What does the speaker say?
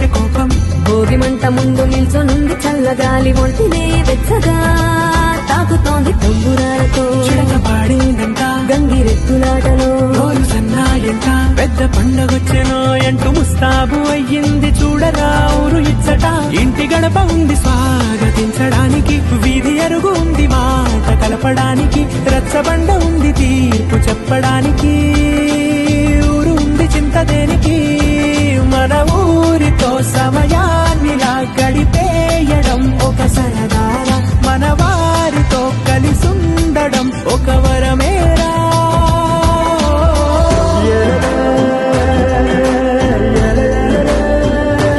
పెంచే కోపం. భోగి మంట ముందు నిల్చొనుంది చల్లగాలి ఒంటినే వెచ్చగా తాకుతోంది తంబురాలతో చిడక పాడిందంట గంగిరెద్దులాటలో రోజు సన్నాయంట. పెద్ద పండగొచ్చెనో ఎంటూ ముస్తాబు అయ్యింది చూడరా ఊరు ఇచ్చట. ఇంటి గడప ఉంది స్వాగతించడానికి, వీధి అరుగు ఉంది మాట కలపడానికి, రచ్చబండ ఉంది తీర్పు చెప్పడానికి, ఊరు ఉంది చింత దేనికి, మన ఊరితో